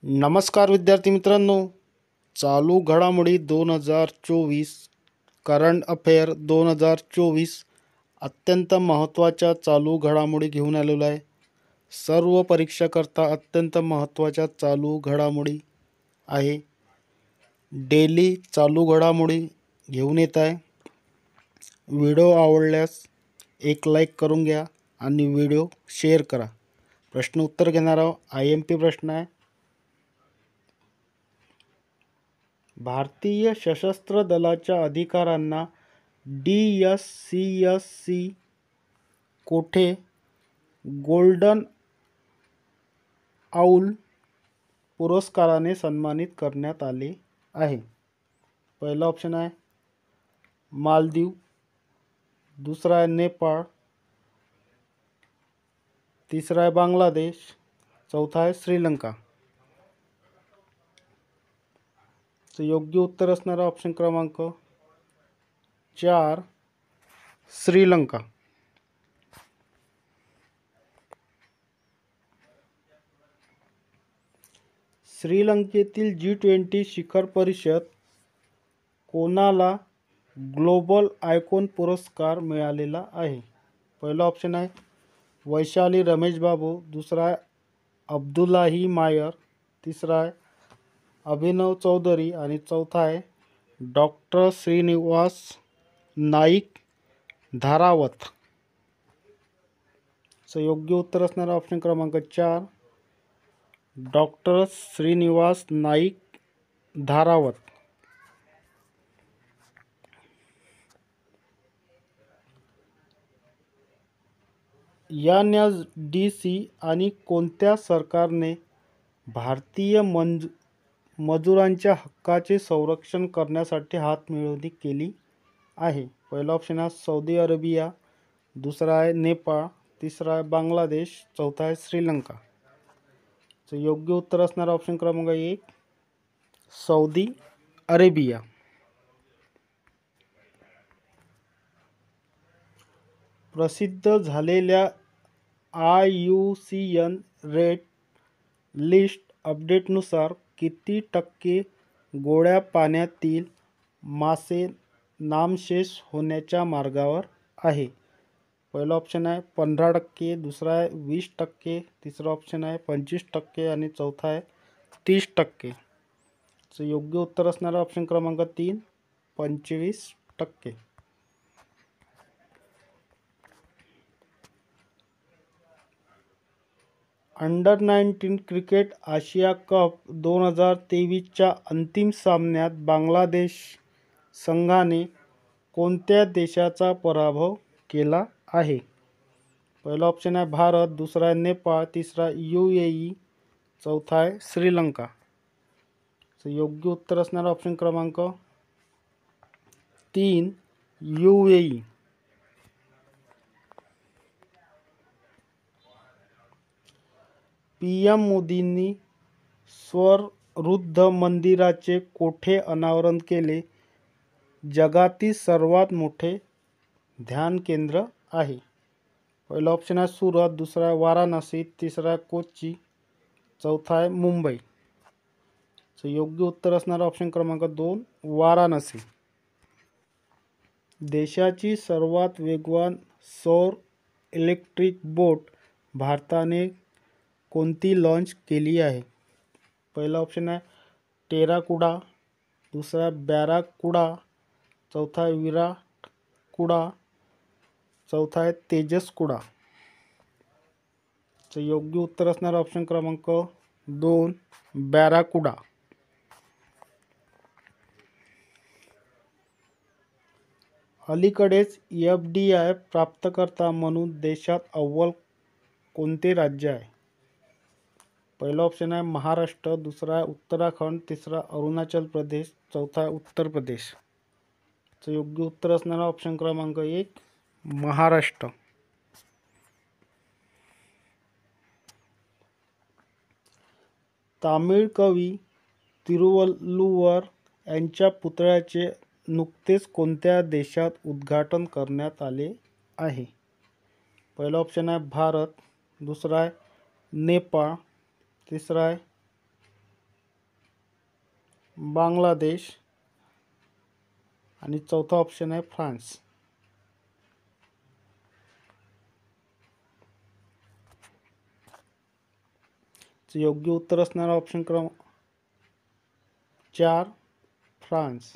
नमस्कार विद्यार्थी मित्रांनो, चालू घडामोडी 2024 करंट अफेअर 2024 अत्यंत महत्त्वाच्या चालू घडामोडी घेऊन आलेलो आहे. सर्व परीक्षाकरता अत्यंत महत्त्वाच्या चालू घडामोडी आहे. डेली चालू घडामोडी घेऊन येत आहे. व्हिडिओ आवडल्यास एक लाईक करून घ्या आणि व्हिडिओ शेअर करा. प्रश्न उत्तर घेणार आहोत. IMP प्रश्न आहे. भारतीय सशस्त्र दलाच्या अधिकाऱ्यांना DSCSC कोठे गोल्डन आऊल पुरस्काराने सन्मानित करण्यात आले आहे? पहिला ऑप्शन आहे मालदीव, दुसरा आहे नेपाळ, तिसरा आहे बांगलादेश, चौथा आहे श्रीलंका. तर योग्य उत्तर असणारा ऑप्शन क्रमांक 4 श्रीलंका. श्रीलंकेतील G20 शिखर परिषद कोणाला ग्लोबल आयकॉन पुरस्कार मिळालेला आहे? पहिला ऑप्शन आहे वैशाली रमेश बाबू, दुसरा आहे अब्दुल्लाही मायर, तिसरा आहे अभिनव चौधरी आणि चौथा आहे डॉक्टर श्रीनिवास नाईक धारावत. योग्य उत्तर असणारा ऑप्शन क्रमांक 4 डॉक्टर श्रीनिवास नाईक धारावत. NSDC आणि कोणत्या सरकारने भारतीय मजुरांच्या हक्काचे संरक्षण करण्यासाठी हातमिळवणी केली आहे? पहिला ऑप्शन आहे सौदी अरेबिया, दुसरा आहे नेपाळ, तिसरा आहे बांगलादेश, चौथा आहे श्रीलंका. योग्य उत्तर असणारा ऑप्शन क्रमांक 1 सौदी अरेबिया. प्रसिद्ध झालेल्या IUCN रेड लिस्ट अपडेटनुसार किती टक्के गोड्या पाण्यातील मासे नामशेष होण्याच्या मार्गावर आहे? पहिला ऑप्शन आहे 15%, दुसरा आहे 20%, तिसरा ऑप्शन आहे 25% आणि चौथा आहे 30%. योग्य उत्तर असणारा ऑप्शन क्रमांक 3 25%. अंडर-19 क्रिकेट आशिया कप 2023च्या अंतिम सामन्यात बांगलादेश संघाने कोणत्या देशाचा पराभव केला आहे? पहिला ऑप्शन आहे भारत, दुसरा आहे नेपाळ, तिसरा UAE, चौथा आहे श्रीलंका. योग्य उत्तर असणारा ऑप्शन क्रमांक 3 UAE. PM मोदींनी स्वररुद्ध मंदिराचे कोठे अनावरण केले? जगातील सर्वात मोठे ध्यान केंद्र आहे? पहिला ऑप्शन आहे सुरत, दुसरा आहे वाराणसी, तिसरा आहे कोच्ची, चौथा आहे मुंबई. योग्य उत्तर असणारा ऑप्शन क्रमांक 2 वाराणसी. देशाची सर्वात वेगवान सौर इलेक्ट्रिक बोट भारताने कोणती लॉन्च केली आहे? पहिला ऑप्शन आहे टेराकुडा, दुसरा आहे बॅराकुडा, चौथा आहे विराटकुडा, चौथा आहे तेजसकुडा. योग्य उत्तर असणारा ऑप्शन क्रमांक 2 बॅराकुडा. अलीकडेच FDI प्राप्तकर्ता म्हणून देशात अव्वल कोणते राज्य आहे? पहिला ऑप्शन आहे महाराष्ट्र, दुसरा आहे उत्तराखंड, तिसरा अरुणाचल प्रदेश, चौथा आहे उत्तर प्रदेश. योग्य उत्तर असणारा ऑप्शन क्रमांक 1 महाराष्ट्र. तामिळ कवी तिरुवल्लुवर यांच्या पुतळ्याचे नुकतेच कोणत्या देशात उद्घाटन करण्यात आले आहे? पहिला ऑप्शन आहे भारत, दुसरा आहे नेपाळ, तिसरा आहे बांगलादेश आणि चौथा ऑप्शन आहे फ्रान्स. योग्य उत्तर असणारा ऑप्शन क्रमांक 4 फ्रान्स.